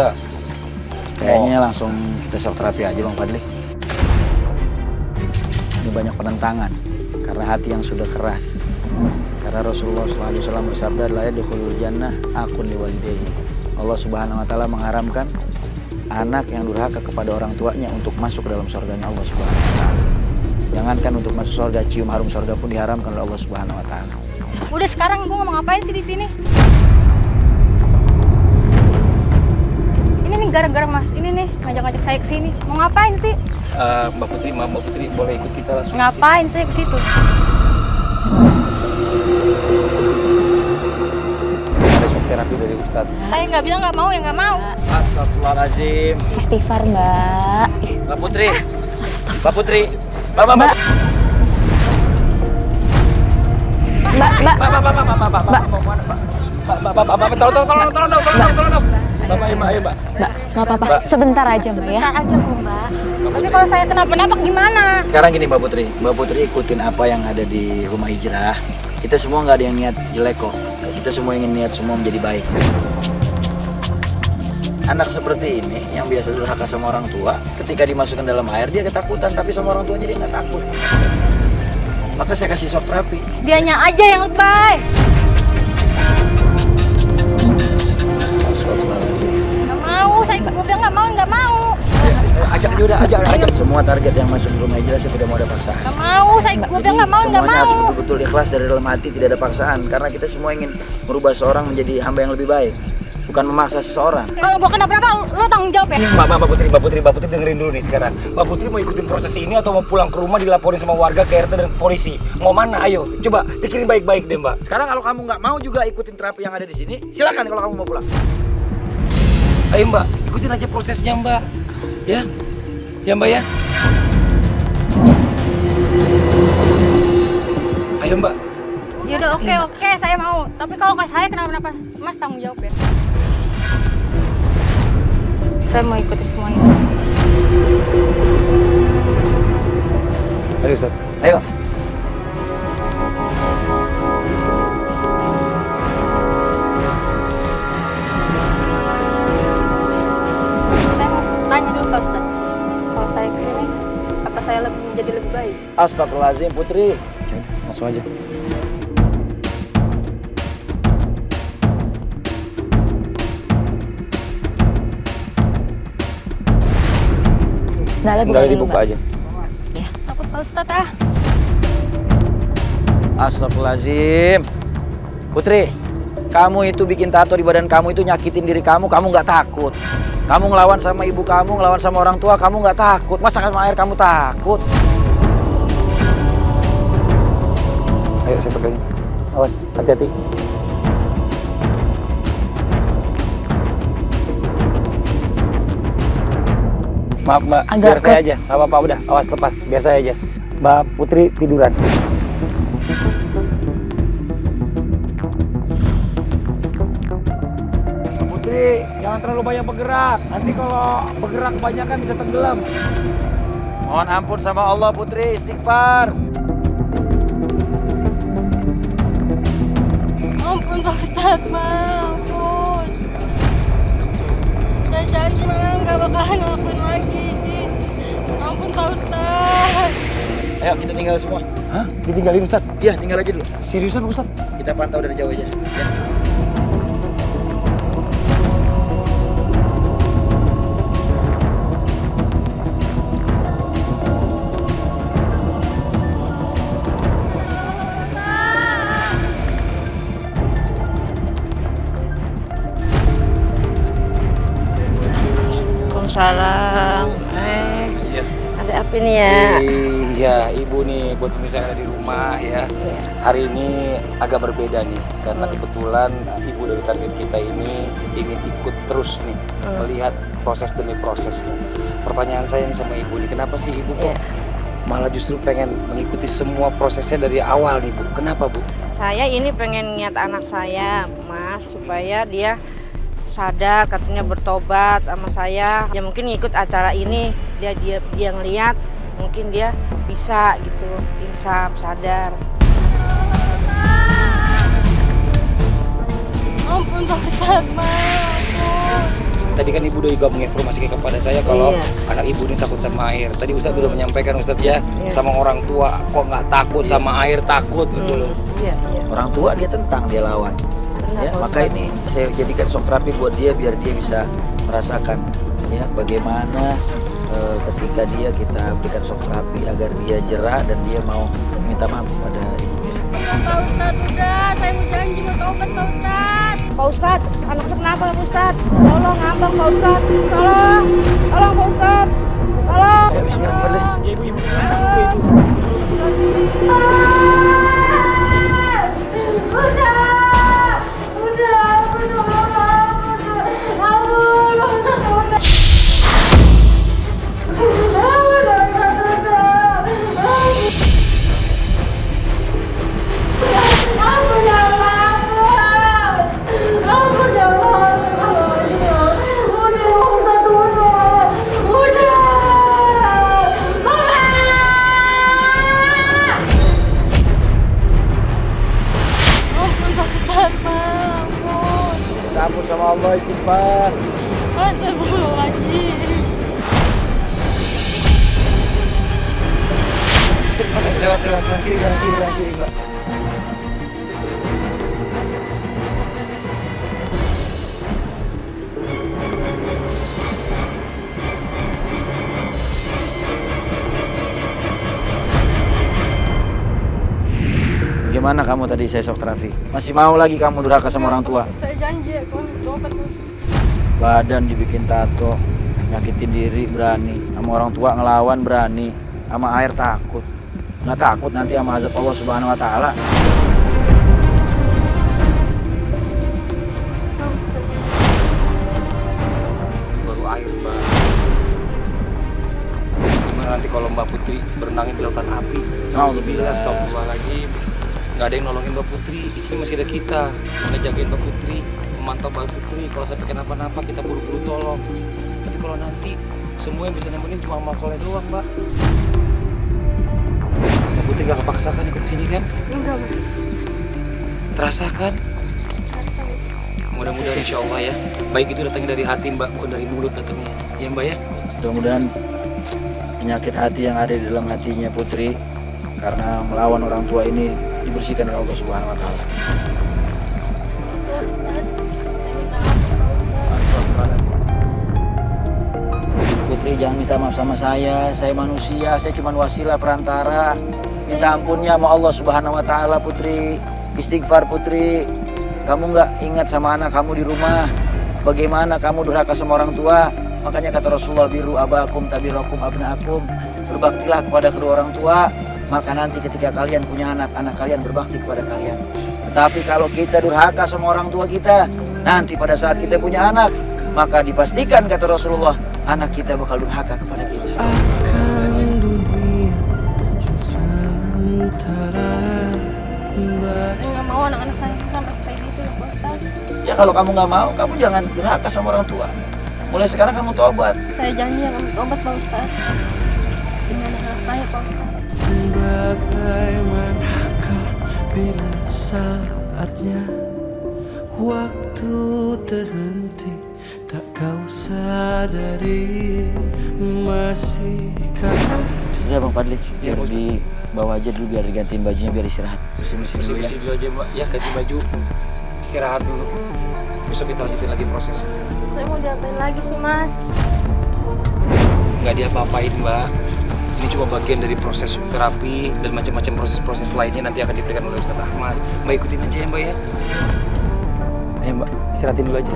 kita? Kayaknya langsung kita shock terapi aja Bang Fadli. Ini banyak penentangan karena hati yang sudah keras. Karena Rasulullah SAW bersabda, la yadkhulul jannah aqul liwalidayhi. Allah Subhanahu wa taala mengharamkan anak yang durhaka kepada orang tuanya untuk masuk ke dalam surganya Allah Subhanahu wa taala. Jangankan untuk masuk surga, cium harum surga pun diharamkan oleh Allah Subhanahu wa taala. Udah sekarang gue mau ngapain sih di sini? Ini nih gara-gara Mas ini nih ngajak-ngajak saya ke sini. Mau ngapain sih? Mbak Putri boleh ikut kita langsung. Ngapain sih ke situ? Ada shock terapi dari Ustadz. Saya nggak bilang nggak mau ya nggak mau. Astagfirullahaladzim. Istighfar, Mbak. Mbak Putri. Mbak Putri. Mbak. Tolong. Bapak, ayo Mbak. Mbak, nggak apa-apa. Sebentar aja, Mbak ya. Sebentar aja kok Mbak. Tapi kalau saya kenapa-napa gimana? Sekarang gini Mbak Putri. Mbak Putri ikutin apa yang ada di rumah hijrah. Kita semua nggak ada yang niat jelek kok. Kita semua ingin niat semua menjadi baik. Anak seperti ini yang biasa durhaka sama orang tua, ketika dimasukkan dalam air dia ketakutan, tapi sama orang tuanya dia nggak takut. Maka saya kasih shock terapi. Dianya aja yang lebay. Nggak mau, gue bilang nggak mau. Ajak juga, ajak. Semua target yang masuk ke rumah hijrah saya tidak mau ada paksaan. Nggak mau, gue bilang nggak mau. Semuanya harus betul-betul ikhlas dari dalam hati, tidak ada paksaan. Karena kita semua ingin merubah seorang menjadi hamba yang lebih baik, bukan memaksa seseorang. Kalau gue kenapa-napa, lo tanggung jawab ya. Mbak Putri dengerin dulu nih sekarang. Mbak Putri mau ikutin proses ini atau mau pulang ke rumah dilaporin sama warga, ke RT dan polisi? Mau mana? Ayo, coba pikirin baik-baik deh Mbak. Sekarang kalau kamu nggak mau juga ikutin terapi yang ada di sini, silakan kalau kamu mau pulang. Ayo Mbak, ikutin aja prosesnya Mbak. Ya Mbak ya. Ayo Mbak. Yaudah oke, saya mau. Tapi kalau saya kenapa-napa, Mas tanggung jawab ya. Saya mau ikutin semuanya. Ayo Ustaz. Ayo. Saya mau tanya dulu Pak Ustadz. Kalau saya kesini, apa saya menjadi lebih baik? Astagfirullahaladzim Putri. Langsung aja. Sendalnya dibuka aja. Takut Pak Ustadz ah. Astagfirullahaladzim. Putri, kamu itu bikin tato di badan kamu itu nyakitin diri kamu nggak takut. Kamu ngelawan sama ibu kamu, ngelawan sama orang tua, kamu nggak takut. Masa sama air kamu takut? Ayo saya pegang. Awas, hati-hati. Maaf Mbak, biar saya aja. Gak apa-apa udah, awas lepas. Biar saya aja. Mbak Putri tiduran. Mbak Putri, jangan terlalu banyak bergerak. Nanti kalau bergerak kebanyakan bisa tenggelam. Mohon ampun sama Allah Putri, istighfar. Ampun Pak Ustadz, ampun. Saya janji nggak bakalan ngelakuin lagi. Ampun Pak Ustadz. Ayo kita tinggal semua. Hah? Ditinggalin Ustaz? Iya, tinggal aja dulu. Seriusan Ustaz? Kita pantau dari jauh aja. Ya. Waalaikumsalam. Iya. Ada apa nih ya? Iya, Ibu nih buat pemirsa yang ada di rumah ya. Hari ini agak berbeda nih karena kebetulan Ibu dari target kita ini ingin ikut terus nih melihat proses demi prosesnya. Pertanyaan saya nih sama Ibu nih, kenapa sih Ibu kok malah justru pengen mengikuti semua prosesnya dari awal nih Bu? Kenapa Bu? Saya ini pengen niat anak saya, Mas, supaya dia sadar, katanya bertobat sama saya. Ya mungkin ngikut acara ini, dia ngeliat, mungkin dia bisa gitu, insaf, sadar. Ampun Pak Ustadz, ampun. Tadi kan ibu udah juga menginformasikan kepada saya kalau Iya. anak ibu ini takut sama air. Tadi Ustadz udah menyampaikan Ustadz ya, Iya. sama orang tua kok nggak takut sama air, takut gitu loh. Iya, iya. Orang tua dia tentang, dia lawan. Benar, Ya, Pak maka Ustadz. ini saya jadikan shock terapi buat dia biar dia bisa merasakan ya bagaimana ketika kita berikan shock terapi agar dia jerah dan dia mau minta maaf kepada ibunya. Pak Ustadz, udah. Saya mau janji mau tobat, Pak Ustadz. Pak Ustadz, anak kenapa Pak Ustadz? Tolong abang Pak Ustadz, tolong Pak Ustadz, tolong. Ya, bismillah. Ya ibu. Ampun sama Allah, istighfar. Astagfirullahaladzim. Lewat kanan kiri, Mbak. Gimana kamu tadi saya shock terapi? Masih mau lagi kamu durhaka sama orang tua? Saya janji ya, kalau tobat. Badan dibikin tato, nyakitin diri berani, sama orang tua ngelawan berani, sama air takut. Nggak takut nanti sama azab Allah Subhanahu Wa Taala. Baru air, Mbak. Gimana nanti kalau Mbak Putri berenangin di lautan api? Alhamdulillah, astagfirullahaladzim. Nggak ada yang nolongin Mbak Putri. Di sini masih ada kita. Ngejagain Mbak Putri, memantau Mbak Putri. Kalau sampai kenapa-napa kita buru-buru tolong. Tapi kalau nanti semua yang bisa nemenin cuma amal soleh doang, Mbak. Mbak Putri nggak kepaksakan ikut sini kan? Enggak, Mas. Terasa kan? Mudah-mudahan insya Allah ya. Baik itu datangnya dari hati Mbak, bukan dari mulut datangnya. Ya Mbak ya? Mudah-mudahan penyakit hati yang ada di dalam hatinya Putri karena melawan orang tua ini dibersihkan oleh Allah Subhanahu Wa Taala. Putri jangan minta maaf sama saya manusia, saya cuma wasilah perantara. Minta ampunnya sama Allah Subhanahu Wa Taala Putri, istighfar Putri. Kamu nggak ingat sama anak kamu di rumah, bagaimana kamu durhaka sama orang tua. Makanya kata Rasulullah, biru abakum tabirakum abnaakum, berbaktilah kepada kedua orang tua, maka nanti ketika kalian punya anak, anak kalian berbakti kepada kalian. Tetapi kalau kita durhaka sama orang tua kita, nanti pada saat kita punya anak, maka dipastikan kata Rasulullah, anak kita bakal durhaka kepada kita. Akan dunia yang sementara Saya nggak mau anak-anak saya sampai kayak gitu, Pak Ustadz. Ya kalau kamu nggak mau, kamu jangan durhaka sama orang tua. Mulai sekarang kamu tobat. Saya janji akan tobat, Pak Ustadz. Dengan anak saya, Pak Ustadz. Bagaimanakah bila saatnya waktu terhenti, tak kau sadari masihkah. Sudah Bang Fadli, biar dibawa aja dulu, biar digantiin bajunya, biar istirahat. Bersih-bersih dulu aja Mbak. Ya ganti baju, istirahat dulu. Besok kita lanjutin lagi proses. Saya mau diapain lagi sih, Mas? Nggak diapa-apain Mbak. Ini cuma bagian dari proses terapi dan macam-macam proses-proses lainnya nanti akan diberikan oleh Ustadz Ahmad. Mbak ikutin aja ya Mbak ya. Ayo Mbak, istirahatin dulu aja.